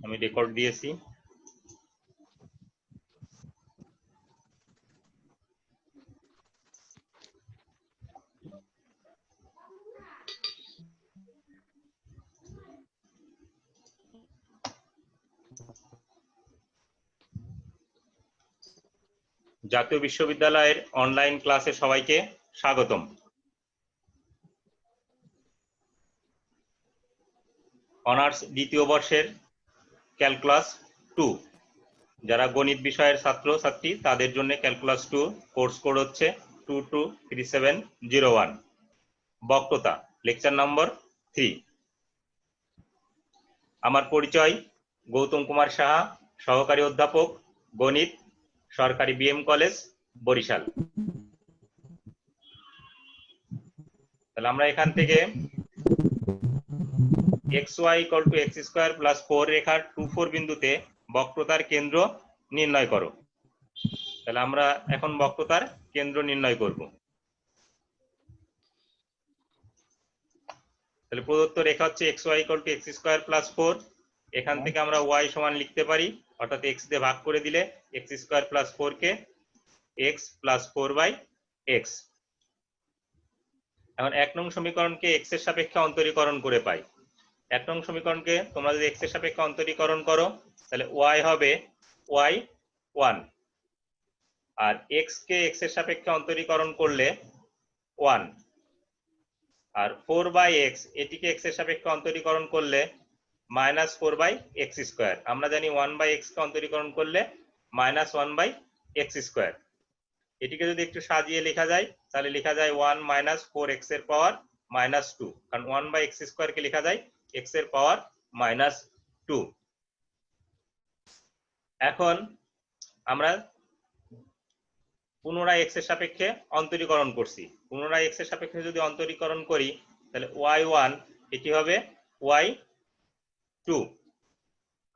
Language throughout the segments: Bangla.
আমি রেকর্ড দিয়েছি। জাতীয় বিশ্ববিদ্যালয়ের অনলাইন ক্লাসে সবাইকে স্বাগতম। অনার্স দ্বিতীয় বর্ষের ক্যালকুলাস 2 যারা গণিত বিষয়ের ছাত্র ছাত্রী তাদের জন্য ক্যালকুলাস 2 কোর্স কোড হচ্ছে 223701। বক্তৃতা লেকচার নম্বর 3। আমার পরিচয় গৌতম কুমার সাহা, সহকারী অধ্যাপক গণিত, সরকারি বিএম কলেজ বরিশাল। তাহলে আমরা এখান থেকে xy = x² + 4 রেখার 2,4 বিন্দুতে বক্রতার কেন্দ্র নির্ণয় করো। তাহলে আমরা এখন বক্রতার কেন্দ্র নির্ণয় করব। তাহলে প্রদত্ত রেখা হচ্ছে xy = x² + 4। এখান থেকে আমরা y সমান লিখতে পারি, অর্থাৎ x দিয়ে ভাগ করে দিলে x² + 4 কে x + 4/x। এখন 1 নং সমীকরণকে x এর সাপেক্ষে অন্তরীকরণ করে পাই। 1 নং সমীকরণকে তোমরা যদি x এর সাপেক্ষে অন্তরীকরণ করো তাহলে y হবে y1, আর x কে x এর সাপেক্ষে অন্তরীকরণ করলে 1, আর 4/x এটিকে x এর সাপেক্ষে অন্তরীকরণ করলে -4/x²। আমরা জানি 1/x কে অন্তরীকরণ করলে -1/x²। এটিকে যদি একটু সাজিয়ে লেখা যায় তাহলে লেখা যায় 1 - 4x এর পাওয়ার -2, কারণ 1/x² কে লেখা যায় x এর পাওয়ার -2। এখন আমরা পুনরায় x এর সাপেক্ষে অন্তরীকরণ করছি। পুনরায় x এর সাপেক্ষে যদি অন্তরীকরণ করি তাহলে y1 এটি হবে y2,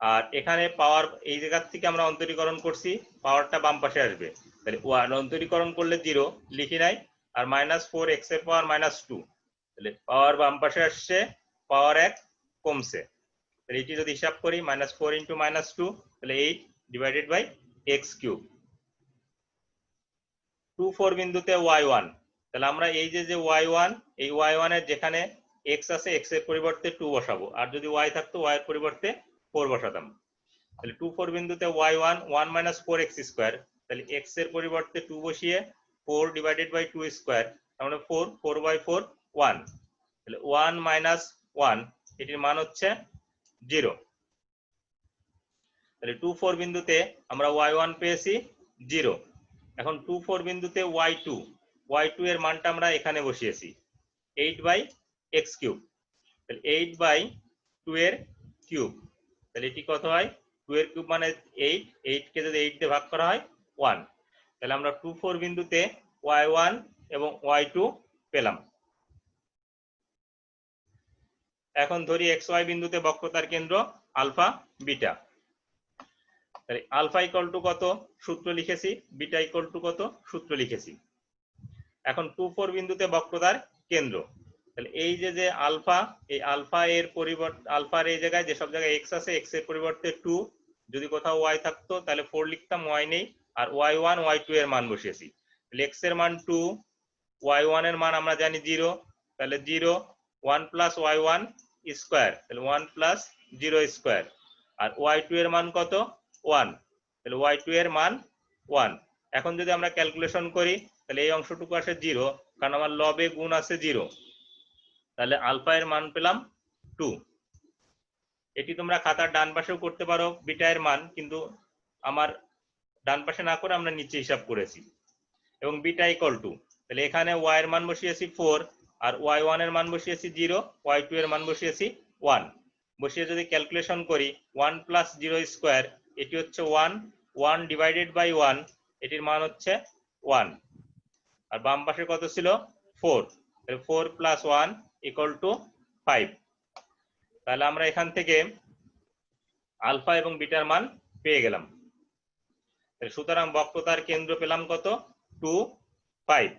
আর এখানে পাওয়ার এই জায়গা থেকে আমরা অন্তরীকরণ করছি, পাওয়ারটা বাম পাশে আসবে। তাহলে 1 অন্তরীকরণ করলে 0 লিখি নাই, আর -4x এর পাওয়ার -2, তাহলে পাওয়ার বাম পাশে আসছে, পাওয়ার 1 কমছে। তাহলে এটি যদি হিসাব করি -4 × -2 তাহলে 8/x³। 2,4 বিন্দুতে y1, তাহলে আমরা এই যে y1, এই y1 এর যেখানে x আছে x এর পরিবর্তে 2 বসাবো, আর যদি y থাকতো y এর পরিবর্তে 4 বসাতাম। তাহলে 2,4 বিন্দুতে y1 1 - 4x², তাহলে x এর পরিবর্তে 2 বসিয়ে 4/2², তাহলে 4/4 1, তাহলে 1 - 1 এটির মান হচ্ছে 0। তাহলে 2,4 বিন্দুতে আমরা y1 পেয়েছি 0। এখন 2,4 বিন্দুতে y2 এর মানটা আমরা এখানে বসিয়েছি 8/x³। তাহলে 8/2 এর কিউব, তাহলে এটি কত হয়? 2 এর কিউব মানে 8, 8 কে যদি 8 দিয়ে ভাগ করা হয় 1। তাহলে আমরা 2,4 বিন্দুতে y1 এবং y2 পেলাম। এখন ধরি xy বিন্দুতে বক্রতার কেন্দ্র আলফা বিটা। তাহলে আলফা = কত সূত্র লিখেছি, বিটা = কত সূত্র লিখেছি। এখন 2,4 বিন্দুতে বক্রতার কেন্দ্র, তাহলে এই যে আলফা, এই আলফা এর পরিবর্তে আলফার এই জায়গায় যেসব জায়গায় x আছে x এর পরিবর্তে 2, যদি কোথাও y থাকতো তাহলে 4 লিখতাম, y নেই, আর y1 y2 এর মান বসিয়েছি। তাহলে x এর মান 2, y1 এর মান আমরা জানি 0, তাহলে 0 1 + y1², তাহলে 1 + 0², আর y2 এর মান কত? 1, তাহলে y2 এর মান 1। এখন যদি আমরা ক্যালকুলেশন করি তাহলে এই অংশটুকু আসে 0, কারণ আমার লবে গুণ আছে 0, তাহলে আলফা এর মান পেলাম 2। এটি তোমরা খাতার ডান পাশেও করতে পারো বিটা এর মান, কিন্তু আমার ডান পাশে না করে আমরা নিচে হিসাব করেছি। এবং বিটা = তাহলে এখানে y এর মান বসিয়েছি 4, আর y1 এর মান বসিয়েছি 0, y2 এর মান বসিয়েছি 1। বসিয়ে যদি ক্যালকুলেশন করি 1 + 0² এটি হচ্ছে 1, 1/1 এটির মান হচ্ছে 1, আর বাম পাশে কত ছিল? 4, তাহলে 4 + 1 = 5। তাহলে আমরা এখান থেকে আলফা এবং বিটার মান পেয়ে গেলাম। সুতরাং বক্রতার কেন্দ্র পেলাম কত? 2, 5।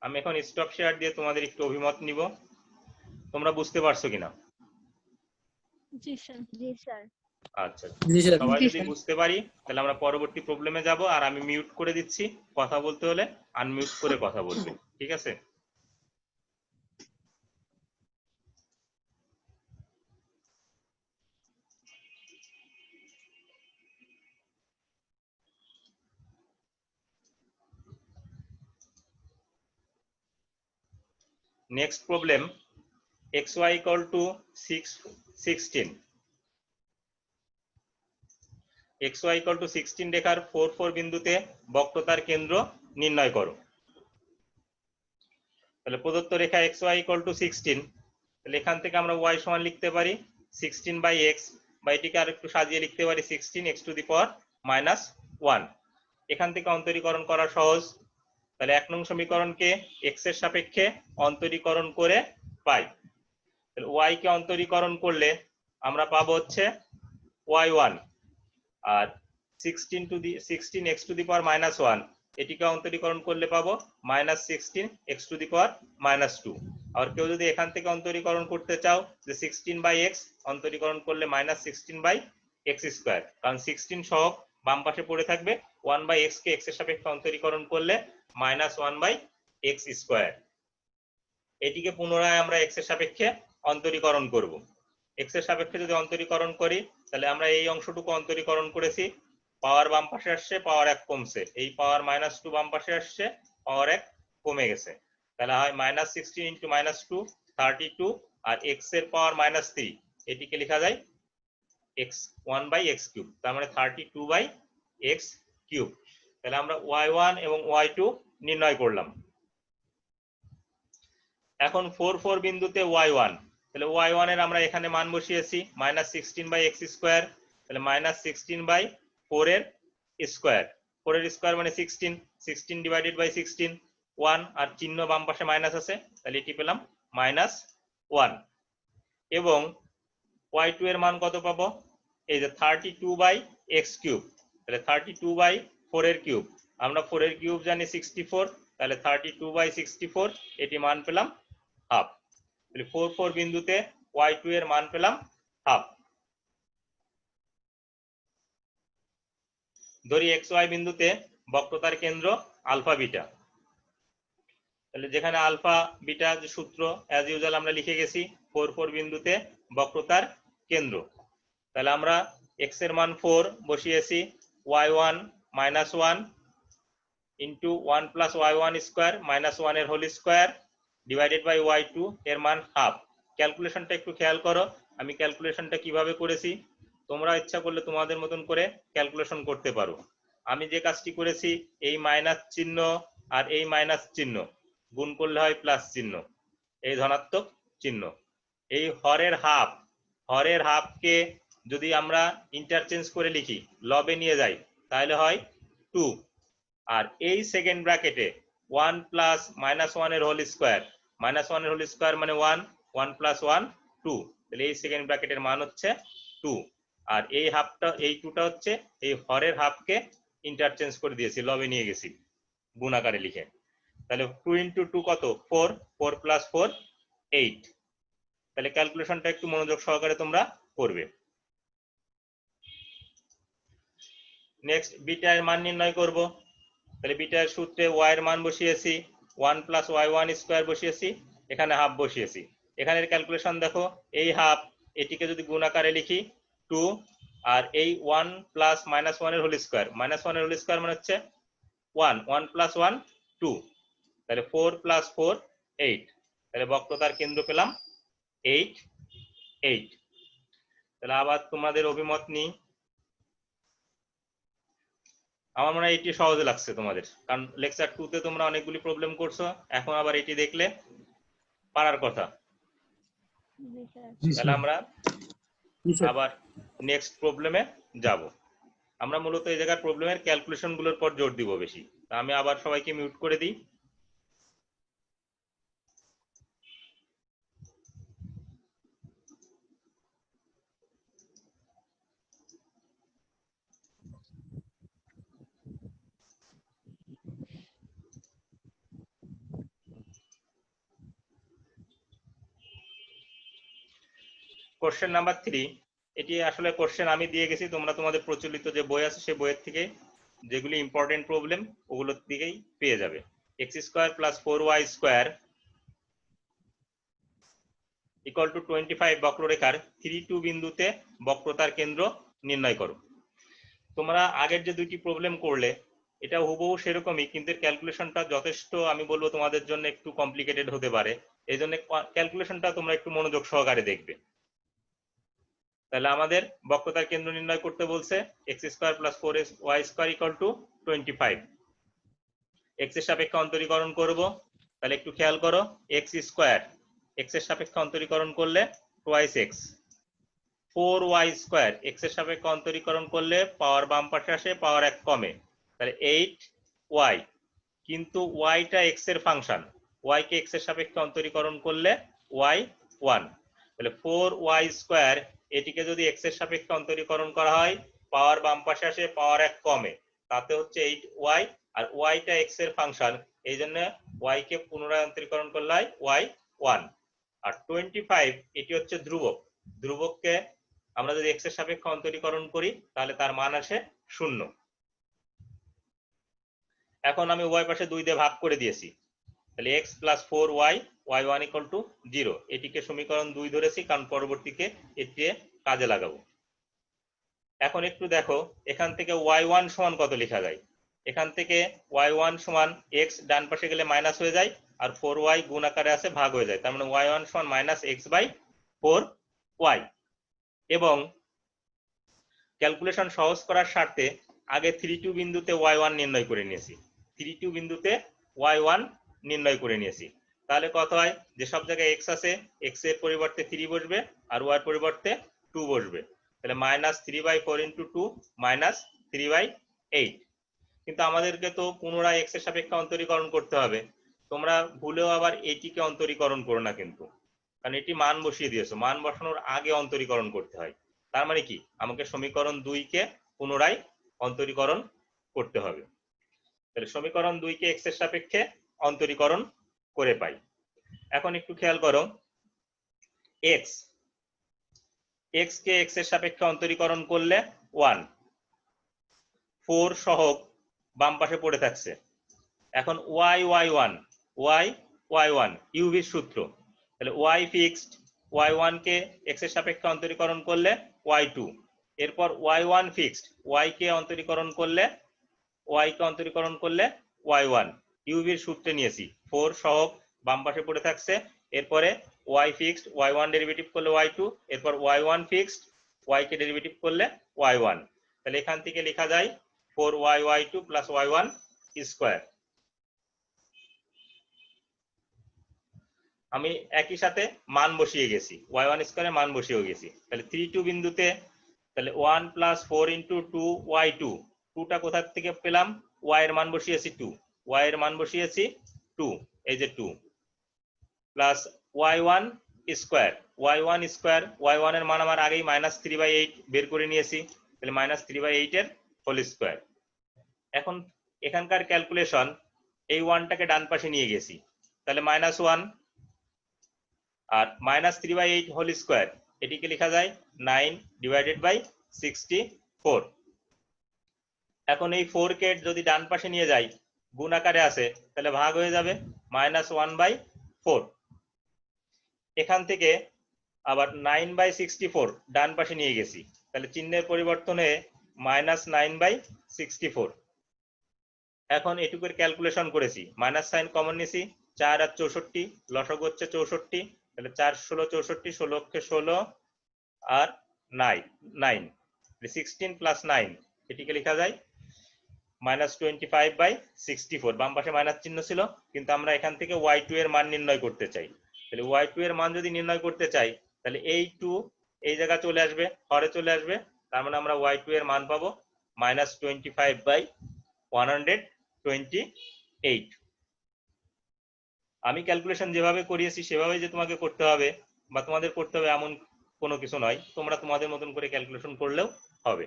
আমি এখন স্টপ শেয়ার দিয়ে তোমাদের একটু অভিমত নিব। তোমরা বুঝতে পারছো কিনা? জি স্যার। জি স্যার। আচ্ছা, জি স্যার। সবাই জি যদি স্যার। বুঝতে পারি তাহলে আমরা পরবর্তী প্রবলেমে যাব। আর আমি মিউট করে দিচ্ছি, কথা বলতে হলে আনমিউট করে কথা বলবে, ঠিক আছে? Next problem, xy equal to 16, xy equal to 16 রেখার 4 4 বিন্দুতে বক্রতার কেন্দ্র নির্ণয় করো। তাহলে প্রদত্ত রেখা xy equal to 16, তাহলে এখান থেকে আমরা y সমান লিখতে পারি 16 বাই x, বা এটিকে আর একটু সাজিয়ে লিখতে পারি 16 x টু দি পাওয়ার -1। এখান থেকে অন্তরীকরণ করা সহজ। তাহলে 1 নং সমীকরণকে x এর সাপেক্ষে অন্তরীকরণ করে পাই। তাহলে y কে অন্তরীকরণ করলে আমরা পাবো হচ্ছে y1, R 16 x two the পাওয়ার -1 এটিকে অন্তরীকরণ করলে পাবো -16 x টু দি পাওয়ার -2। আর কেউ যদি এখান থেকে অন্তরীকরণ করতে চাও যে 16 বাই x অন্তরীকরণ করলে -16 বাই x স্কয়ার, কারণ 16 সহগ বাম পাশে পড়ে থাকবে, 1 বাই x কে x এর সাপেক্ষে অন্তরীকরণ করলে -1 বাই x স্কয়ার। এটিকে পুনরায় আমরা x এর সাপেক্ষে অন্তরীকরণ করব। x এর সাপেক্ষে যদি অন্তরীকরণ করি তাহলে আমরা এই অংশটুকু অন্তরীকরণ করেছি, পাওয়ার বাম পাশে আসছে, পাওয়ার 1 কমছে, এই পাওয়ার -2 বাম পাশে আসছে, পাওয়ার 1 কমে গেছে। তাহলে হয় -16 ইন্টু -2 32, আর x এর পাওয়ার -3 এটিকে লেখা যায় x1 বাই x কিউব, তার মানে 32 বাই x কিউব। তাহলে আমরা y1 এবং y2 নির্ণয় করলাম। এখন 4 4 বিন্দুতে y1, তাহলে y1 এর আমরা এখানে মান বসিয়েছি -16 বাই x স্কয়ার, তাহলে -16 বাই 4 এর স্কয়ার, 4 এর স্কয়ার মানে 16, 16 ডিভাইডেড বাই 16 1, আর চিহ্ন বাম পাশে মাইনাস আছে, তাহলে এটি পেলাম -1। এবং y2 এর মান কত পাবো? এই যে 32 বাই x কিউব, তাহলে 32 বাই 4 এর কিউব, আমরা 4 এর কিউব জানি 64, তাহলে 32 বাই 64 এটি মান পেলাম হাফ। তাহলে 4 4 বিন্দুতে y2 এর মান পেলাম হাফ। ধরি xy বিন্দুতে বক্রতার কেন্দ্র আলফা বিটা, তাহলে যেখানে আলফা বিটা যে সূত্র অ্যাজ ইউজুয়াল আমরা লিখে গেছি 4 4 বিন্দুতে বক্রতার কেন্দ্র। তাহলে আমরা x এর মান 4 বসিয়েছি, y1 -1 into 1 plus y1 square -1 এর whole square divided by y2 এর মান হাফ। ক্যালকুলেশনটা একটু খেয়াল করো, আমি ক্যালকুলেশনটা কিভাবে করেছি, তোমরা ইচ্ছা করলে তোমাদের মতন করে ক্যালকুলেশন করতে পারো। আমি যে কাজটি করেছি, এই মাইনাস চিহ্ন আর এই মাইনাস চিহ্ন গুণ করলে হয় প্লাস চিহ্ন, এই ধনাত্মক চিহ্ন। এই হরের হাফকে যদি আমরা ইন্টারচেঞ্জ করে লিখি, লবে নিয়ে যাই, তাহলে হয় 2, আর এই সেকেন্ড ব্র্যাকেটে 1 প্লাস -1 এর হোল স্কয়ার, -1 এর হোল স্কয়ার মানে 1, 1 প্লাস 1 2, তাহলে এই সেকেন্ড ব্র্যাকেটের মান হচ্ছে 2, আর এই হাফটা এই 2টা হচ্ছে এই হরের হাফকে ইন্টারচেঞ্জ করে দিয়েছি, লবে নিয়ে গেছি গুণ আকারে লিখে। তাহলে 2 ইন্টু 2 কত? 4, 4 প্লাস 4 8। তাহলে ক্যালকুলেশনটা একটু মনোযোগ সহকারে তোমরা করবে। নেক্সট বিটা এর মান নির্ণয় করব। তাহলে বিটা এর সূত্রে y এর মান বসিয়েছি, 1 প্লাস y1 স্কয়ার বসিয়েছি, এখানে হাফ বসিয়েছি। এখানের ক্যালকুলেশন দেখো, এই হাফ এটিকে যদি গুণ আকারে লিখি 2, আর এই 1 প্লাস -1 এর হোল স্কয়ার, -1 এর হোল স্কয়ার মানে হচ্ছে 1, 1 প্লাস 1 2, তাহলে 4 প্লাস 4 8, তাহলে বক্রতার কেন্দ্র পেলাম 8 8। তাহলে আবার তোমাদের অভিমত নিই। আমার মনে হয় এটি সহজে লাগছে তোমাদের, কারণ লেকচার 2 তে তোমরা অনেকগুলি প্রবলেম করছো, এখন আবার এটি দেখলে পারার কথা। তাহলে আমরা আবার নেক্সট প্রবলেমে যাব। আমরা মূলত এই জায়গার প্রবলেমের ক্যালকুলেশন গুলোর পর জোর দিব বেশি। তা আমি আবার সবাইকে মিউট করে দিই। কোশ্চেন নাম্বার 3, এটি আসলে কোশ্চেন আমি দিয়ে গেছি, তোমরা তোমাদের প্রচলিত যে বই আছে সেই বইয়ের থেকে যেগুলি ইম্পর্টেন্ট প্রবলেম ওগুলোর দিকেই পেয়ে যাবে। X square plus 4y square equal two 25 বক্ররেখার 3, 2 বিন্দুতে বক্রতার কেন্দ্র নির্ণয় করো। তোমরা আগের যে দুইটি প্রবলেম করলে এটা হুবহু সেরকমই, কিন্তু ক্যালকুলেশনটা যথেষ্ট আমি বলবো তোমাদের জন্য একটু কমপ্লিকেটেড হতে পারে, এই জন্য ক্যালকুলেশনটা তোমরা একটু মনোযোগ সহকারে দেখবে। তাহলে আমাদের বক্রতার কেন্দ্র নির্ণয় করতে বলছে x square plus 4y square equal two 25। X এর সাপেক্ষে অন্তরীকরণ করব, তাহলে একটু খেয়াল করো, এক্স স্কোয়ার এক্স এর সাপেক্ষে অন্তরীকরণ করলে twice x, 4y square x এর সাপেক্ষে অন্তরীকরণ করলে পাওয়ার বাম পাশে আসে, পাওয়ার 1 কমে, তাহলে 8y, কিন্তু ওয়াইটা এক্স এর ফাংশন, ওয়াই কে এক্স এর সাপেক্ষে অন্তরীকরণ করলে y 1, তাহলে 4y স্কোয়ার এটিকে যদি এক্স এর সাপেক্ষে অন্তরীকরণ করা হয় পাওয়ার বাম পাশে আসে, পাওয়ার 1 কমে, তাতে হচ্ছে 8y, আর ওয়াইটা এক্স এর ফাংশন, এই জন্য y কে পুনরায় অন্তরীকরণ করলে হয় y 1। আর 25 এটি হচ্ছে ধ্রুবক, ধ্রুবককে আমরা যদি এক্স এর সাপেক্ষে অন্তরীকরণ করি তাহলে তার মান আসে 0। এখন আমি y পাশে 2 দিয়ে ভাগ করে দিয়েছি, তাহলে x plus 4y y1 equal to 0, এটিকে সমীকরণ 2 ধরেছি কারণ পরবর্তীকে এটি কাজে লাগাবো। এখন একটু দেখো এখান থেকে y1 সমান কত লেখা যায়, এখান থেকে y1 সমান x ডান পাশে গেলে মাইনাস হয়ে যায়, আর 4y গুণ আকারে আছে ভাগ হয়ে যায়, তার মানে y1 সমান মাইনাস এক্স বাই 4y। এবং ক্যালকুলেশন সহজ করার স্বার্থে আগে 3, 2 বিন্দুতে y1 নির্ণয় করে নিয়েছি, 3, 2 বিন্দুতে y1 নির্ণয় করে নিয়েছি। তাহলে কত হয়, যে সব জায়গায় x আছে x এর পরিবর্তে 3 বসবে আর y এর পরিবর্তে 2 বসবে, তাহলে মাইনাস 3/4 ইন্টু 2 মাইনাস 3/8। কিন্তু আমাদেরকে তো পুনরায় x এর সাপেক্ষে অন্তরীকরণ করতে হবে, তোমরা ভুলেও আবার এটিকে অন্তরীকরণ করো না কিন্তু, কারণ এটি মান বসিয়ে দিয়েছো, মান বসানোর আগে অন্তরীকরণ করতে হয়। তার মানে কি, আমাকে সমীকরণ 2 কে পুনরায় অন্তরীকরণ করতে হবে। তাহলে সমীকরণ 2 কে x এর সাপেক্ষে অন্তরীকরণ করে পাই। এখন একটু খেয়াল করো, x কে x এর সাপেক্ষে অন্তরীকরণ করলে 1, 4 সহগ বাম পাশে পড়ে থাকছে। এখন y1 ইউভির সূত্র, তাহলে y ফিক্সড y1 কে x এর সাপেক্ষে অন্তরীকরণ করলে y2, এরপর y1 ফিক্সড y কে অন্তরীকরণ করলে y1 ইউভির সূত্রে নিয়েছি, 4 সহগ বাম পাশে পড়ে থাকছে, এরপরে y ফিক্সড y1 ডেরিভেটিভ করলে y2, এরপর y1 ফিক্সড y কে ডেরিভেটিভ করলে y1, তাহলে এখান থেকে লেখা যায় 4y2 প্লাস y1 স্কোয়ার। আমি একই সাথে মান বসিয়ে গেছি, y1 স্কোয়ারের মান বসিয়ে গেছি, তাহলে 3, 2 বিন্দুতে তাহলে 1 প্লাস 4 ইন্টু 2y2, 2টা কোথা থেকে পেলাম, y এর মান বসিয়েছি 2, y এর মান বসিয়েছি 2, এই যে 2 প্লাস y1 স্কোয়ার, y1 এর মান আমার আগেই মাইনাস 3/8 বের করে নিয়েছি, তাহলে মাইনাস 3/8 এর হোল স্কোয়ার। এখন এখানকার ক্যালকুলেশন এই 1টাকে ডান পাশে নিয়ে গেছি, তাহলে -1 আর মাইনাস 3/8 হোল স্কোয়ার, এটিকে লেখা যায় 9/64। এখন এই 4 কে যদি ডান পাশে নিয়ে যাই, গুণ আকারে আছে, তাহলে ভাগ হয়ে যাবে -1/4। এখান থেকে আবার 9/64 ডান পাশে নিয়ে গেছি, তাহলে চিহ্নের পরিবর্তনে -9/64। এখন এটুকুর ক্যালকুলেশন করেছি, মাইনাস সাইন কমন নিয়েছি, 4 আর 64 লসাগু হচ্ছে 64, তাহলে 4 16 64, 16 কে 16 আর 9 16 প্লাস 9, এটিকে লেখা যায় -25/64। বাম পাশে মাইনাস চিহ্ন ছিল, কিন্তু আমরা এখান থেকে y2 এর মান নির্ণয় করতে চাই, তাহলে y2 এর মান যদি নির্ণয় করতে চাই তাহলে এই 2 এই জায়গা চলে আসবে, হরে চলে আসবে, তার মানে আমরা y2 এর মান পাবো -25/128। আমি ক্যালকুলেশন যেভাবে করিয়েছি সেভাবেই যে তোমাকে করতে হবে বা তোমাদের করতে হবে এমন কোনো কিছু নয়, তোমরা তোমাদের মতন করে ক্যালকুলেশন করলেও হবে।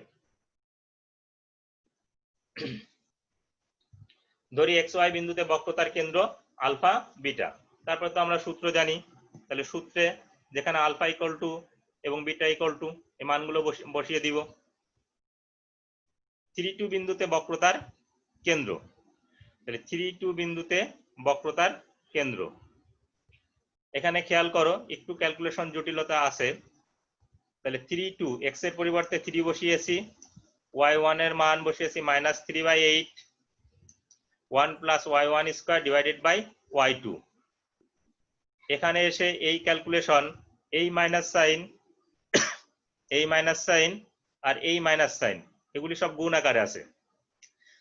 ধরি xy বিন্দুতে বক্রতার কেন্দ্র আলফা বিটা, তারপর তো আমরা সূত্র জানি, তাহলে সূত্রে যেখানে আলফা ইকুয়াল টু এবং বিটা ইকুয়াল টু, এই মানগুলো বসিয়ে দিব। 3, 2 বিন্দুতে বক্রতার কেন্দ্র, তাহলে 3, 2 বিন্দুতে বক্রতার কেন্দ্র। এখানে খেয়াল করো একটু ক্যালকুলেশন জটিলতা আছে। তাহলে 3, 2 x এর পরিবর্তে 3 বসিয়েছি, y1 এর মান বসিয়েছি -3/8, 1 plus y1 square divided by y2। এখানে এসে এই ক্যালকুলেশন, এই মাইনাস সাইন, এই মাইনাস সাইন আর এই মাইনাস সাইন, এগুলি সব গুণ আকারে আছে।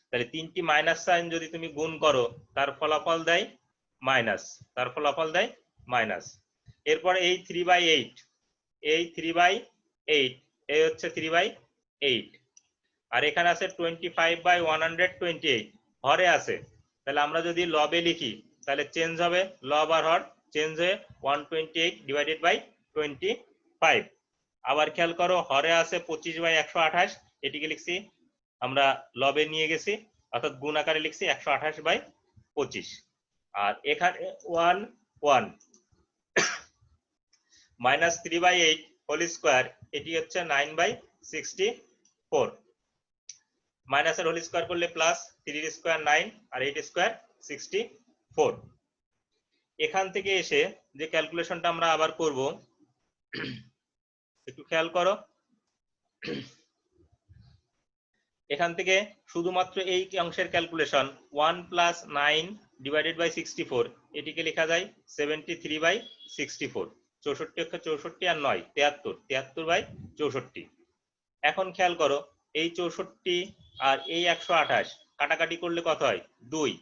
তাহলে তিনটি মাইনাস সাইন যদি তুমি গুণ করো তার ফলাফল দেয় মাইনাস, তার ফলাফল দেয় মাইনাস। এরপর এই 3/8, এই 3/8, এই হচ্ছে 3/8, আর এখানে আছে 25/128 হরে আছে। তাহলে আমরা যদি লবে লিখি তাহলে চেঞ্জ হবে, লব আর হর চেঞ্জ হয়ে 128 ডিভাইডেড বাই 25। আবার খেয়াল করো হরে আছে 25/128, এটিকে লিখছি আমরা লবে নিয়ে গেছি, অর্থাৎ গুণ আকারে লিখছি 128/25। আর এখানে 1 1 -3/8 হোল স্কয়ার, এটি হচ্ছে 9/64। মাইনাসের হোল স্কয়ার করলে প্লাস, 3 স্কয়ার 9 আর 8 স্কয়ার 64। এখান থেকে এসে যে ক্যালকুলেশনটা আমরা আবার করব, একটু খেয়াল করো। এখান থেকে শুধুমাত্র এই অংশের ক্যালকুলেশন 1 প্লাস 9 ডিভাইডেড বাই 64, এটিকে লেখা যায় 73/64। 64 আর 9 73, 73/64। এখন খেয়াল করো এই 64 আর এই 128 কাটাকাটি করলে কত হয়? 2।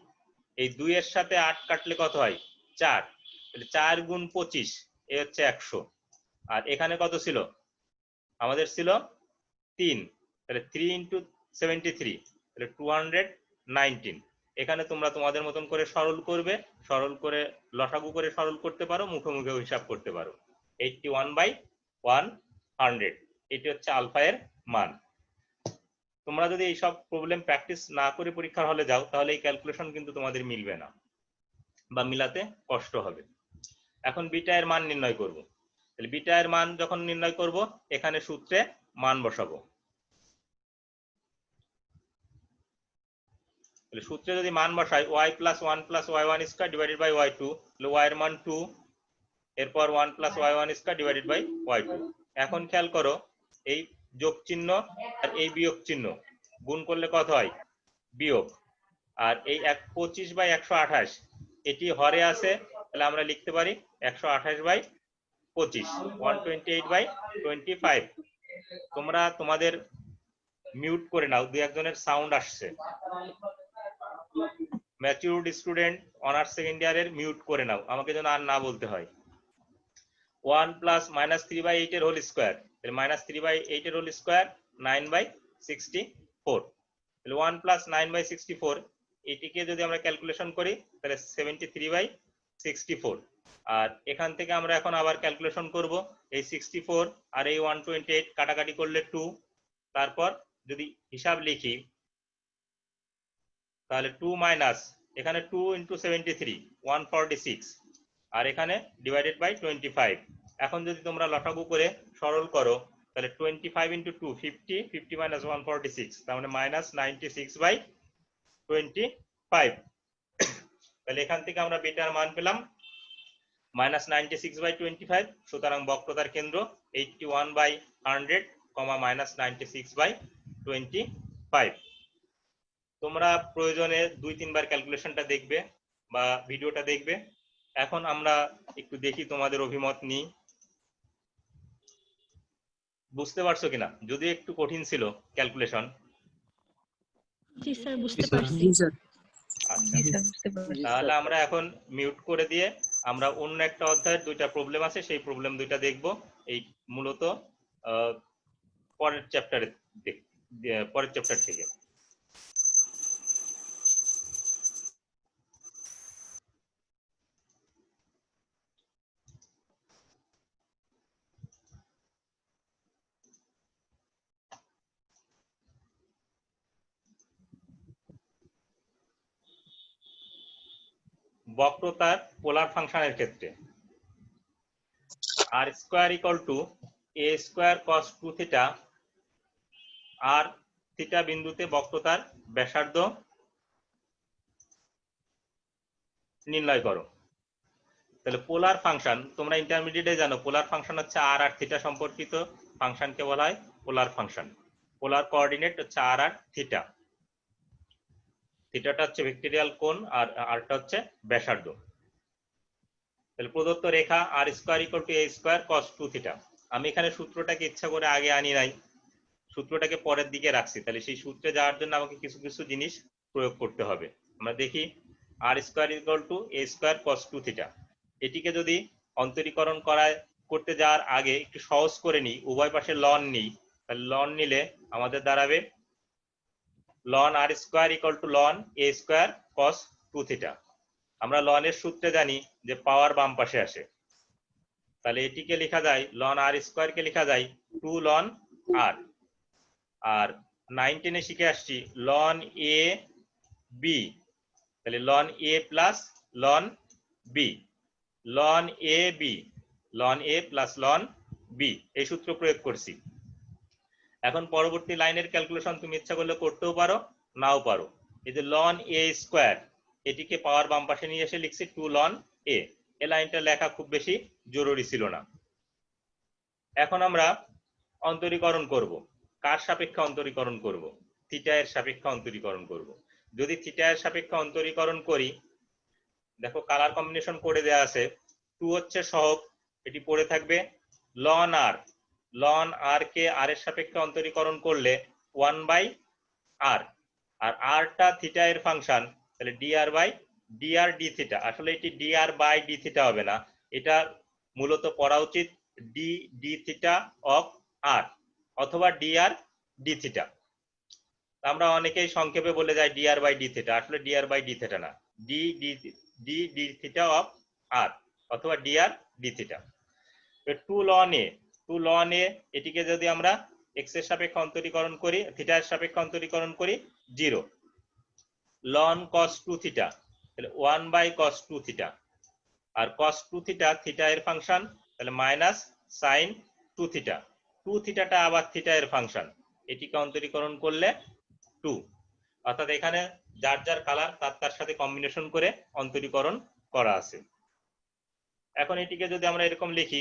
এই 2 এর সাথে 8 কাটলে কত হয়? 4। তাহলে 4 গুণ 25, এ হচ্ছে 100। আর এখানে কত ছিল? আমাদের ছিল 3, তাহলে 3 ইন্টু 73, তাহলে 219। এখানে তোমরা তোমাদের মতন করে সরল করবে, সরল করে লসাগু করে সরল করতে পারো, মুখে মুখে হিসাব করতে পারো। 81/100, এটি হচ্ছে আলফা এর মান। তোমরা যদি এইসব প্রবলেম প্র্যাকটিস না করে পরীক্ষার হলে যাও তাহলে এই ক্যালকুলেশন কিন্তু তোমাদের মিলবে না বা মিলাতে কষ্ট হবে। এখন বিটা এর মান নির্ণয় করব। তাহলে বিটা এর মান যখন নির্ণয় করব, এখানে সূত্রে মান বসাবো। তাহলে সূত্রে যদি মান বসাই y plus 1 plus y1 square divided by y2, তাহলে y এর মান 2, এরপর 1 plus y1 square divided by y2। এখন খেয়াল করো এই যোগ চিহ্ন আর এই বিয়োগ চিহ্ন গুণ করলে কত হয়? বিয়োগ। আর এই 25/128 এটি হরে আছে, তাহলে আমরা লিখতে পারি 128/25, 128/25। তোমরা তোমাদের মিউট করে নাও, দুই একজনের সাউন্ড আসছে। ম্যাচিউরড স্টুডেন্ট অনার্স সেকেন্ড ইয়ারের মিউট করে নাও, আমাকে যেন আর না বলতে হয়। 1 প্লাস -3/8 এর হোল স্কয়ার, তাহলে -3/8 এর হোল স্কয়ার 9/64। তাহলে 1 প্লাস 9/64, এটিকে যদি আমরা ক্যালকুলেশন করি তাহলে 73/64। আর এখান থেকে আমরা এখন আবার ক্যালকুলেশন করব, এই 64 আর এই 128 কাটাকাটি করলে 2, তারপর যদি হিসাব লিখি তাহলে 2 মাইনাস, এখানে 2 ইন্টু 73 146, আর এখানে ডিভাইডেড বাই 25। এখন যদি তোমরা লসাগু করে সরল করো তাহলে 25 ইন্টু 2 50, 50 মাইনাস 146, তার মানে -96/25। তাহলে এখান থেকে আমরা বিটার মান পেলাম -96/25। সুতরাং বক্রতার কেন্দ্র 81/100, -96/25। তোমরা প্রয়োজনে 2-3 বার ক্যালকুলেশনটা দেখবে বা ভিডিওটা দেখবে। এখন আমরা একটু দেখি তোমাদের অভিমত নিই, বুঝতে পারছো কিনা? যদি একটু কঠিন ছিল ক্যালকুলেশন। জি স্যার, বুঝতে পারছি। আচ্ছা, তাহলে আমরা এখন মিউট করে দিয়ে আমরা অন্য একটা অধ্যায়ের 2টা প্রবলেম আছে, সেই প্রবলেম 2টা দেখব। এই মূলত পরের চ্যাপ্টার থেকে। বক্রতার পোলার ফাংশনের ক্ষেত্রে r² = এ স্কোয়ার কস 2 থিটা আর থিটা বিন্দুতে বক্রতার ব্যাসার্ধ নির্ণয় করো। তাহলে পোলার ফাংশন, তোমরা ইন্টারমিডিয়েটে জানো পোলার ফাংশন হচ্ছে আর আর থিটা সম্পর্কিত ফাংশনকে বলা হয় পোলার ফাংশন। পোলার কোঅর্ডিনেট হচ্ছে আর আর থিটা, থিটাটা হচ্ছে ভেক্টরিয়াল কোণ আর আরটা হচ্ছে ব্যাসার্ধ। তাহলে প্রদত্ত রেখা r square equal to a square cos 2 theta. আমি এখানে সূত্রটাকে ইচ্ছা করে আগে আনি নাই, সূত্রটাকে পরের দিকে রাখছি। তাহলে সেই সূত্রে যাওয়ার জন্য আমাকে কিছু কিছু জিনিস প্রয়োগ করতে হবে। আমরা দেখি r square equal to a square cos 2 theta. এটিকে যদি অন্তরীকরণ করতে যাওয়ার আগে একটু সহজ করে নিই, উভয় পাশে লন নিই, তাহলে লন নিলে আমাদের দাঁড়াবে লন আর স্কোয়ার ইকুয়াল টু লন এ স্কোয়ার কস 2 থিটা। আমরা লনের সূত্রে জানি যে পাওয়ার বাম পাশে আসে, তাহলে এটিকে লেখা যায় লন আর স্কোয়ার কে লেখা যায় 2 লন আর। আর 9 10-এ শিখে আসছি লন এ বি, তাহলে loan A plus loan B, loan A B, loan A plus loan B, এই সূত্র প্রয়োগ করছি। এখন পরবর্তী লাইনের ক্যালকুলেশন তুমি ইচ্ছা করলে করতেও পারো, নাও পারো। এই যে লন এ স্কোয়ার, এটিকে পাওয়ার বাম পাশে নিয়ে এসে লিখছি 2 লন এ। এই লাইনটা লেখা খুব বেশি জরুরি ছিল না। এখন আমরা অন্তরীকরণ করব। কার সাপেক্ষে অন্তরীকরণ করব? থিটা এর সাপেক্ষে অন্তরীকরণ করব। যদি থিটা এর সাপেক্ষে অন্তরীকরণ করি, দেখো কালার কম্বিনেশন করে দেয়া আছে, 2 হচ্ছে সহগ, এটি পড়ে থাকবে লন আর। লন আর কে আর এর সাপেক্ষে অন্তরীকরণ করলে 1 বাই আর, আর আরটা থিটা এর ফাংশন, তাহলে dr by dr d theta. আসলে এটি ডিআর বাই ডি থিটা হবে না, এটা মূলত পড়া উচিত d d theta of r অথবা ডিআর ডি থিটা। আমরা অনেকেই সংক্ষেপে বলে যাই ডিআর বাই ডি থিটা, আসলে ডিআর বাই ডি থিটা না, d d d d theta of r অথবা d r d theta. 2 ln a, 2 ln a, এটিকে যদি আমরা এক্স এর সাপেক্ষে অন্তরীকরণ করি, থিটা এর সাপেক্ষে অন্তরীকরণ করি 0। লন cos 2 থিটা, তাহলে 1 বাই cos 2 থিটা, আর cos 2 থিটা থিটা এর ফাংশন, তাহলে মাইনাস sin 2 থিটা। 2 থিটাটা আবার থিটা এর ফাংশন, এটিকে অন্তরীকরণ করলে 2। অর্থাৎ এখানে যার যার কালার তার সাথে কম্বিনেশন করে অন্তরীকরণ করা আছে। এখন এটিকে যদি আমরা এরকম লিখি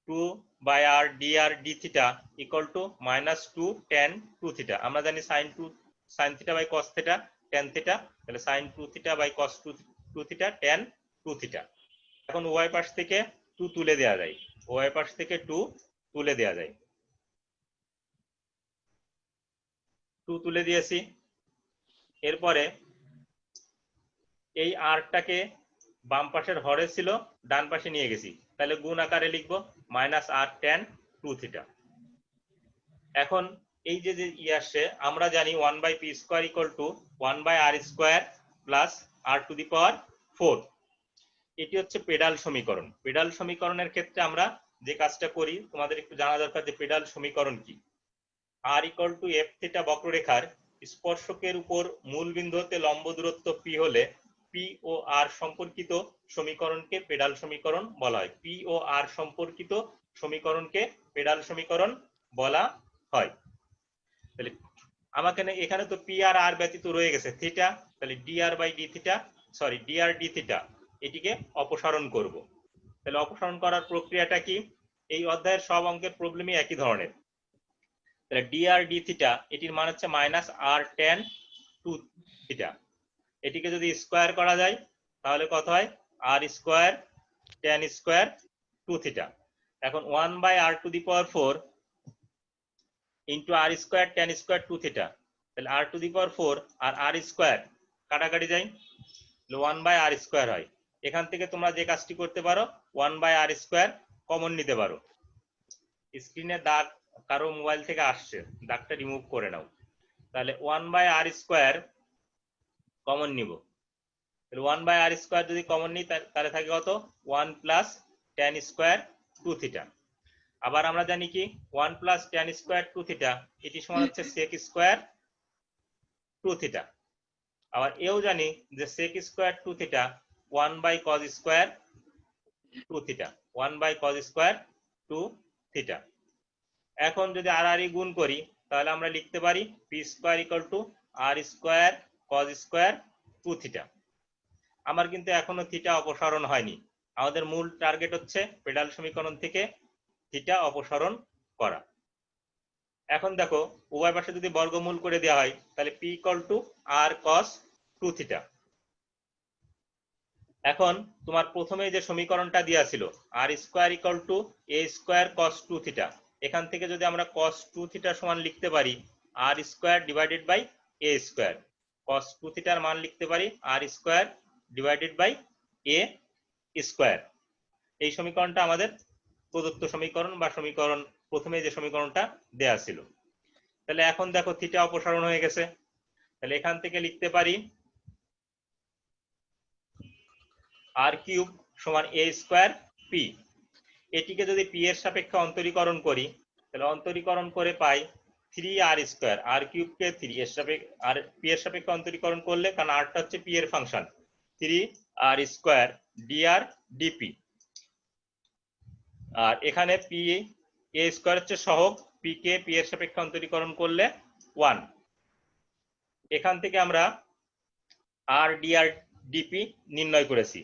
2 by r d r d theta equal to minus 2 tan 2 theta. আমরা জানি sin theta by cos theta tan theta, তাহলে sin 2 theta by cos 2 theta tan 2 theta. এখন উভয় পাশ থেকে 2 তুলে দেওয়া যায়, উভয় পাশ থেকে 2 তুলে দেওয়া যায়। 2 তুলে দিয়েছি, এরপরে এই আরটাকে বাম পাশের হরে ছিল ডান পাশে নিয়ে গেছি, তাহলে গুণ আকারে লিখবো মাইনাস আর tan 2 থিটা। এখন এই যে আসছে, আমরা জানি 1 by p square equal to 1 by r square plus r to the power 4। এটি হচ্ছে পেডাল সমীকরণ। পেডাল সমীকরণের ক্ষেত্রে আমরা যে কাজটা করি, তোমাদের একটু জানা দরকার যে পেডাল সমীকরণ কি। আর ইকুয়াল টু এফ থিটা বক্ররেখার স্পর্শকের উপর মূল বিন্দু হতে লম্ব দূরত্ব পি হলে পি ও আর সম্পর্কিত সমীকরণকে পেডাল সমীকরণ বলা হয়। পি ও আর সম্পর্কিত সমীকরণকে পেডাল সমীকরণ বলা হয়। তাহলে আমাকে এখানে তো পি আর আর ব্যতীত রয়ে গেছে থিটা, তাহলে dr by d theta, sorry dr d theta, এটিকে অপসারণ করব। তাহলে অপসারণ করার প্রক্রিয়াটা কি? এই অধ্যায়ের সব অঙ্কের প্রবলেমই একই ধরনের। তাহলে ডিআর ডি থিটা এটির মান হচ্ছে মাইনাস আর tan 2 থিটা। এটিকে যদি স্কোয়ার করা যায় তাহলে কত হয়? R square tan square 2 theta. এখন 1 by r to the power 4 into r square tan square 2 theta, তাহলে r to the power 4 R R square কাটাকাটি যায়, 1 বাই আর স্কোয়ার হয়। এখান থেকে তোমরা যে কাজটি করতে পারো 1 বাই আর স্কোয়ার কমন নিতে পারো। স্ক্রিনে দাগ কারো মোবাইল থেকে আসছে, দাগটা রিমুভ করে নাও। তাহলে 1 বাই আর স্কোয়ার কমন নিব, তাহলে 1 বাই আর স্কোয়ার যদি কমন নিই তাহলে থাকে কত? 1 প্লাস tan স্কোয়ার 2 থিটা। আবার আমরা জানি কি 1 প্লাস tan স্কোয়ার 2 থিটা এটি সমান হচ্ছে sec স্কোয়ার 2 থিটা। আবার এও জানি যে sec square 2 theta 1 by cos square 2 theta, 1 by cos square 2 theta. এখন যদি আর আর গুণ করি তাহলে আমরা লিখতে পারি p square equal to r square cos square 2 theta. আমার কিন্তু এখনো থিটা অপসারণ হয়নি, আমাদের মূল টার্গেট হচ্ছে পেডাল সমীকরণ থেকে থিটা অপসারণ করা। এখন দেখো উভয় পাশে যদি বর্গমূল করে দেওয়া হয় তাহলে p equal to r cos 2 theta. এখন তোমার প্রথমে যে সমীকরণটা দেওয়া ছিল r square equal to a square cos 2 theta, এখান থেকে যদি আমরা কস 2 থিটা সমান লিখতে পারি r square divided by a square, cos 2 থিটার মান লিখতে পারি r square divided by a square. এই সমীকরণটা আমাদের প্রদত্ত সমীকরণ বা সমীকরণ প্রথমে যে সমীকরণটা দেয়া ছিল। তাহলে এখন দেখো থিটা অপসারণ হয়ে গেছে, তাহলে এখান থেকে লিখতে পারি আর কিউব সমান এ স্কোয়ার পি। এটিকে যদি পি এর সাপেক্ষে অন্তরীকরণ করি তাহলে অন্তরীকরণ করে পাই 3 আর স্কোয়ার, আর কিউবকে 3 এর সাপেক্ষে আর পি এর সাপেক্ষে অন্তরীকরণ করলে, কারণ আরটা হচ্ছে পি এর ফাংশন, 3 আর স্কোয়ার ডিআর ডিপি। আর এখানে পি এ স্কোয়ার হচ্ছে সহগ, পি কে পি এর সাপেক্ষে অন্তরীকরণ করলে 1। এখান থেকে আমরা আর ডিআর ডিপি নির্ণয় করেছি।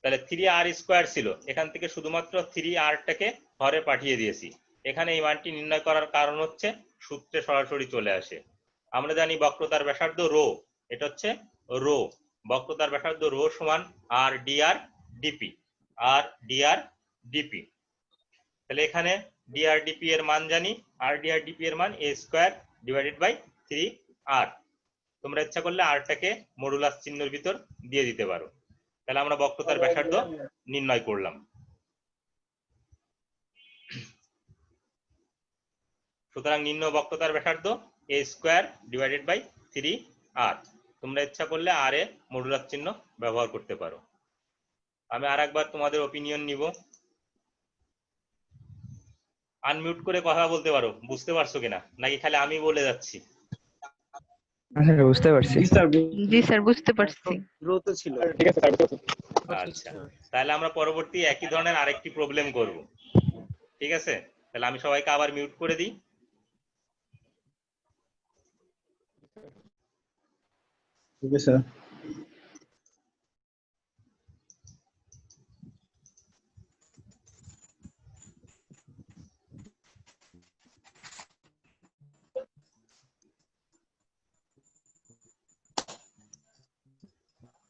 তাহলে 3 আর স্কোয়ার ছিল, এখান থেকে শুধুমাত্র 3 আরটাকে হরে পাঠিয়ে দিয়েছি। এখানে এই মানটি নির্ণয় করার কারণ হচ্ছে সূত্রে সরাসরি চলে আসে। আমরা জানি বক্রতার ব্যাসার্ধ রো, এটা হচ্ছে রো, বক্রতার ব্যাসার্ধ রো সমান আর ডিআর ডিপি, আর ডিআর ডিপি। তাহলে এখানে ডিআর ডিপি এর মান জানি, আর ডিআর ডিপি এর মান এ স্কোয়ার ডিভাইডেড বাই 3 আর। তোমরা ইচ্ছা করলে আরটাকে মডুলাস চিহ্নের ভিতর দিয়ে দিতে পারো। তাহলে আমরা বক্রতার ব্যাসার্ধ নির্ণয় করলাম। সুতরাং নির্ণয় বক্রতার ব্যাসার্ধ এ স্কোয়ার ডিভাইডেড বাই 3 আর। তোমরা ইচ্ছা করলে আর এ মডুলাস চিহ্ন ব্যবহার করতে পারো। আমি আর একবার তোমাদের ওপিনিয়ন নিব। আনমিউট করে কথা বলতে পারো, বুঝতে পারছো কিনা নাকি খালি আমি বলে যাচ্ছি? বুঝতে পারছি। জি স্যার বুঝতে পারছি। দ্রুত ছিল। ঠিক আছে স্যার, বুঝতে পারছি। আচ্ছা, তাহলে আমরা পরবর্তী একই ধরনের আরেকটি প্রবলেম করব। ঠিক আছে, তাহলে আমি সবাইকে আবার মিউট করে দিই। ঠিক আছে sir.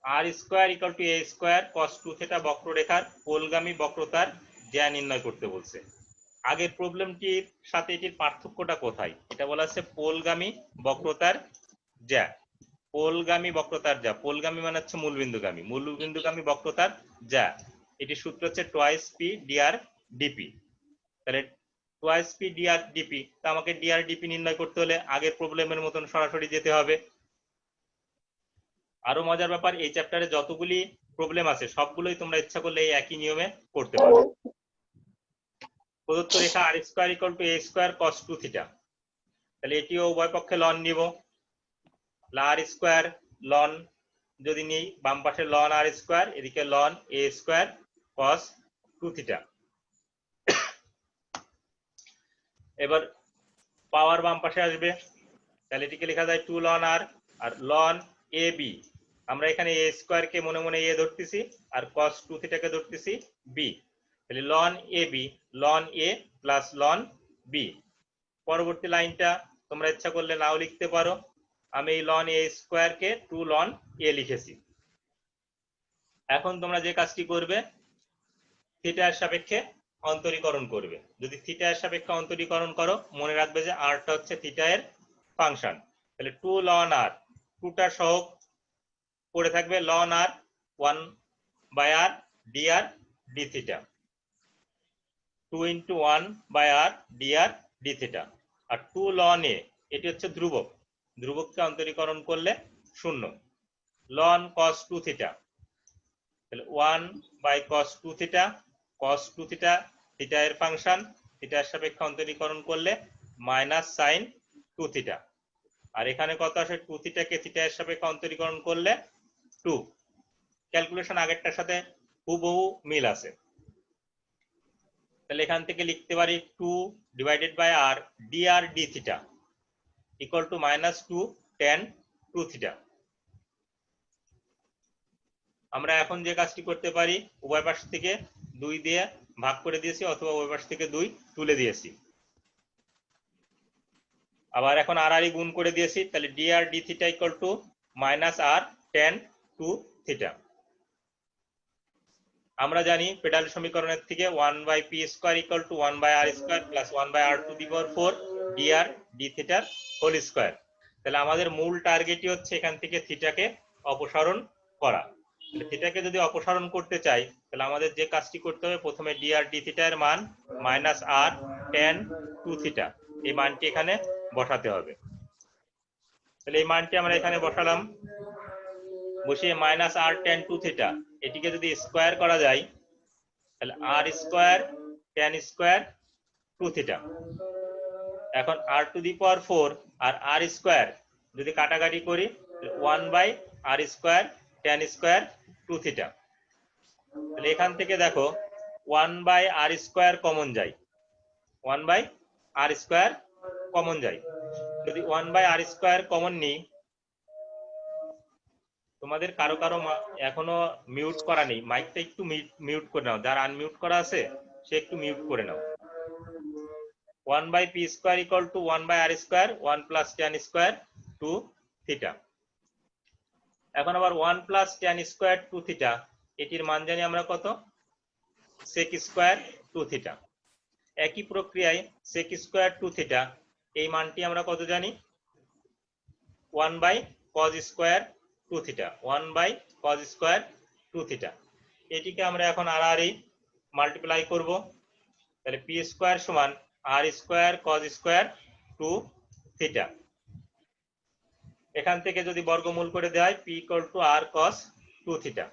R square equal to a square cos 2 theta বক্ররেখার পোলগামী বক্রতার জ্যা নির্ণয় করতে বলছে। আগের প্রবলেমটির সাথে এটির পার্থক্যটা কোথায়? এটা বলা আছে পোলগামী বক্রতার জ্যা, পোলগামী বক্রতার জ্যা, পোলগামী মানে হচ্ছে মূলবিন্দুগামী, মূলবিন্দুগামী বক্রতার জ্যা। এটি সূত্র হচ্ছে টুয়াইস পি ডিআর ডিপি। তাহলে টুয়াইস পি ডিআর ডিপি, তা আমাকে ডিআর ডিপি নির্ণয় করতে হলে আগের প্রবলেমের মতন সরাসরি যেতে হবে। আরো মজার ব্যাপার, এই চ্যাপ্টারে যতগুলি প্রবলেম আছে সবগুলোই তোমরা ইচ্ছা করলে এই একই নিয়মে করতে পারো। প্রদত্ত রেখা r square equal to a square cos 2 theta, তাহলে এটিও উভয় পক্ষে লন নিব। আর স্কোয়ার লন যদি নিই, বাম পাশে লন আর স্কোয়ার, এদিকে loan a square cos 2 theta. এবার পাওয়ার বাম পাশে আসবে, তাহলে এটিকে লেখা যায় 2 loan R, R loan A B, আমরা এখানে এ স্কোয়ার কে মনে মনে এ ধরতেছি আর কস 2 থিটাকে ধরতেছি বি। তাহলে loan A B, loan A plus loan B. পরবর্তী লাইনটা তোমরা ইচ্ছা করলে নাও লিখতে পারো, আমি এই loan a square K 2 ln এ লিখেছি। এখন তোমরা যে কাজটি করবে, থিটার সাপেক্ষে অন্তরীকরণ করবে। যদি থিটার সাপেক্ষে অন্তরীকরণ করো, মনে রাখবে যে আরটা হচ্ছে থিটা এর ফাংশন। তাহলে 2 লন আর, 2টার সহগ পড়ে থাকবে ln r 1 by r d r d theta, 2 into 1 by r d r d theta. আর 2 লন এ, এটি হচ্ছে ধ্রুবক, ধ্রুবককে অন্তরীকরণ করলে 0। লন কস 2 থিটা, তাহলে 1 by cos 2 theta, cos 2 theta theta এর ফাংশন, থিটার সাপেক্ষে অন্তরীকরণ করলে মাইনাস সাইন 2 থিটা। আর এখানে কত আসে, 2 থিটাকে থিটা এর সাপেক্ষে অন্তরীকরণ করলে 2। ক্যালকুলেশন আগেরটার সাথে হুবহু মিল আছে। তাহলে এখান থেকে লিখতে পারি 2 divided by r dr d theta equal to -2 tan 2 theta. আমরা এখন যে কাজটি করতে পারি, উভয় পাশ থেকে 2 দিয়ে ভাগ করে দিয়েছি অথবা উভয় পাশ থেকে 2 তুলে দিয়েছি। আবার এখন আর আর গুণ করে দিয়েছি, তাহলে dr d theta equal two -r tan 2 theta. আমরা জানি পেডাল সমীকরণের থেকে 1/p square equal two 1/r square plus 1/r two the power 4 dr d থিটার হোল স্কয়ার। তাহলে আমাদের মূল টার্গেটই হচ্ছে এখান থেকে থিটাকে অপসারণ করা। তাহলে থিটাকে যদি অপসারণ করতে চাই, তাহলে আমাদের যে কাজটি করতে হবে, প্রথমে dr d থিটা এর মান -r tan 2 থিটা এই মানটি এখানে বসাতে হবে। তাহলে এই মানটি আমরা এখানে বসালাম, বসিয়ে -r tan 2 থিটা এটিকে যদি স্কয়ার করা যায়, তাহলে r square tan square 2 theta. এখন r টু দি পাওয়ার 4 আর r স্কয়ার যদি কাটাকাটি করি, 1/r square tan square 2 theta. তাহলে এখান থেকে দেখো 1/r স্কয়ার কমন যায়, 1/r স্কয়ার কমন যায়। যদি 1/r স্কয়ার কমন নিই, তোমাদের কারো কারো এখনো মিউট করা নেই, মাইকটা একটু মিউট করে নাও, যারা আনমিউট করা আছে সে একটু মিউট করে নাও। 1/p square equal two 1/r square 1 plus tan square 2 theta. এখন আবার 1 প্লাস tan স্কয়ার 2 থিটা এটির মান জানি আমরা কত, sec স্কয়ার 2 থিটা। একই প্রক্রিয়ায় sec স্কয়ার 2 থিটা এই মানটি আমরা কত জানি, 1/cos square 2 theta, 1/cos square 2 theta. এটিকে আমরা এখন আর মাল্টিপ্লাই করব, তাহলে p স্কয়ার সমান r square cos square 2 theta. এখান থেকে যদি বর্গমূল করে দেওয়া হয়, p equal to r cos 2 theta.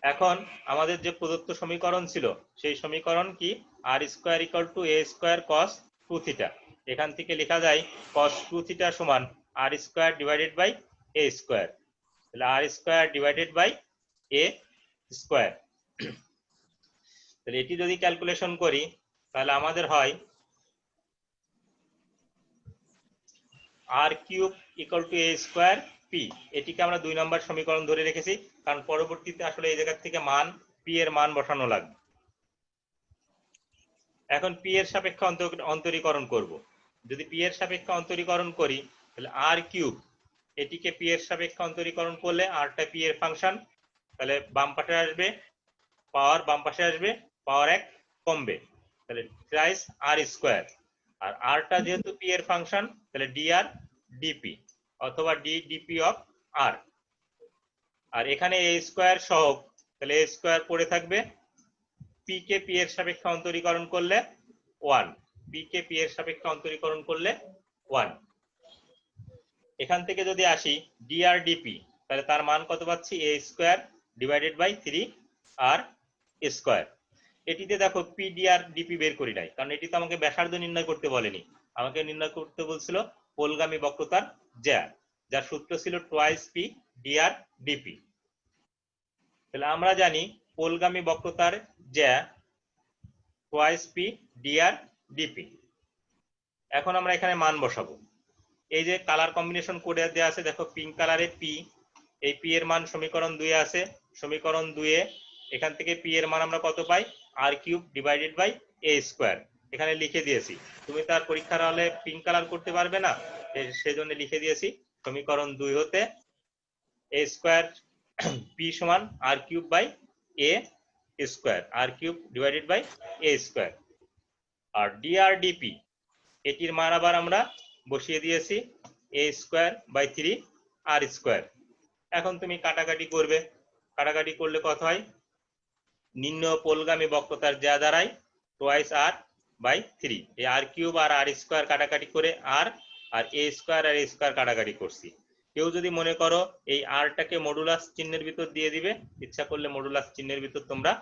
এখন আমাদের যে প্রদত্ত সমীকরণ ছিল সেই সমীকরণ কি, r square equal to a square cos 2 theta. এখান থেকে লেখা যায় cos 2 থিটা সমান r square divided by a square, তাহলে r square divided by a square. তাহলে এটি যদি ক্যালকুলেশন করি, তাহলে আমাদের হয় r cube equal to a square p। এটিকে আমরা 2 নম্বর সমীকরণ ধরে রেখেছি, কারণ পরবর্তীতে আসলে এই জায়গা থেকে মান p এর মান বসানো লাগবে। এখন p এর সাপেক্ষে অন্তরীকরণ করব। যদি p এর সাপেক্ষে অন্তরীকরণ করি, তাহলে r কিউব এটিকে p এর সাপেক্ষে অন্তরীকরণ করলে r টা p এর ফাংশন, তাহলে বাম পাশে আসবে পাওয়ার, বাম পাশে আসবে পাওয়ার 1 কমবে, তাহলে থ্রাইস r স্কয়ার। আর r টা যেহেতু p এর ফাংশন, তাহলে dr dp অথবা dp অফ r। আর এখানে a স্কয়ার সহগ, তাহলে a স্কয়ার পড়ে থাকবে, p কে p এর সাপেক্ষে অন্তরীকরণ করলে 1, p কে p এর সাপেক্ষে অন্তরীকরণ করলে 1। এখান থেকে যদি আসি dr dp, তাহলে তার মান কত পাচ্ছি, a square divided by 3r square. এটিতে দেখো p dr dp বের করি নাই, কারণ এটি তো আমাকে ব্যাসার্ধ নির্ণয় করতে বলেনি, আমাকে নির্ণয় করতে বলছিল পোলগামী বক্রতার জ্যা, যার সূত্র ছিল টুয়াইস p dr dp। তাহলে আমরা জানি পোলগামী বক্রতার জ্যা টুয়াইস p dr dp। এখন আমরা এখানে মান বসাবো। এই যে কালার কম্বিনেশন করে দেওয়া আছে, দেখো পিঙ্ক কালারে p, এই p এর মান সমীকরণ 2 এ আছে, সমীকরণ 2 এ এখান থেকে p এর মান আমরা কত পাই, r cube divided by a square. এখানে লিখে দিয়েছি, তুমি তার পরীক্ষার হলে পিঙ্ক কালার করতে পারবে না, সেজন্য লিখে দিয়েছি সমীকরণ 2 হতে a স্কয়ার p সমান r cube by a square, r cube divided by a square. আর dr dp এটির মান আবার আমরা বসিয়ে দিয়েছি a square by 3r square. এখন তুমি কাটাকাটি করবে, কাটাকাটি করলে কত হয়, নিম্ন পোলগামী বক্রতার যা দাঁড়ায় টুয়াইস r বাই 3। এই r কিউব আর r স্কয়ার কাটাকাটি করে r, আর a স্কয়ার আর a স্কয়ার কাটাকাটি করছি। কেউ যদি মনে করো এই r টাকে মডুলাস চিহ্নের ভিতর দিয়ে দিবে, ইচ্ছা করলে মডুলাস চিহ্নের ভিতর তোমরা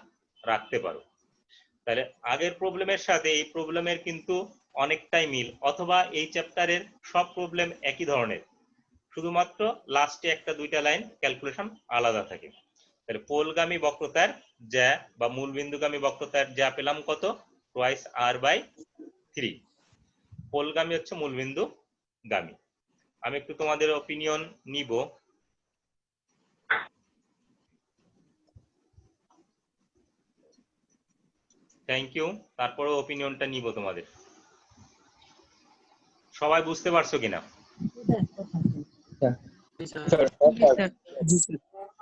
রাখতে পারো। তাহলে আগের প্রবলেমের সাথে এই প্রবলেমের কিন্তু অনেকটাই মিল, অথবা এই চ্যাপ্টারের সব প্রবলেম একই ধরনের, শুধুমাত্র লাস্টে একটা দুইটা লাইন ক্যালকুলেশন আলাদা থাকে। তাহলে পোলগামী বক্রতার জ্যা বা মূলবিন্দুগামী বক্রতার জ্যা পেলাম কত, টোয়াইস r/3। পোলগামী হচ্ছে মূলবিন্দু গামী। আমি একটু তোমাদের অপিনিয়ন নিব। Thank you. তারপরে অপিনিয়নটা নিব তোমাদের। সবাই বুঝতে পারছো কিনা? জি স্যার।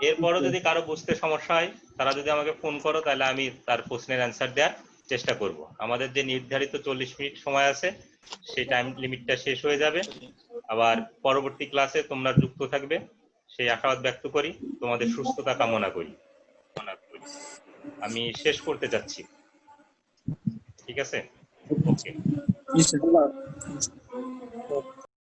এরপরও যদি কারো বুঝতে সমস্যা হয় তারা যদি আমাকে ফোন করো তাহলে আমি তার প্রশ্নের অ্যান্সার দেওয়ার চেষ্টা করব। আমাদের যে নির্ধারিত 40 মিনিট সময় আছে সেই টাইম লিমিটটা শেষ হয়ে যাবে। আবার পরবর্তী ক্লাসে তোমরা যুক্ত থাকবে সেই আশাবাদ ব্যক্ত করি, তোমাদের সুস্থতা কামনা করি। আমি শেষ করতে যাচ্ছি, ঠিক আছে? ওকে। জি স্যার।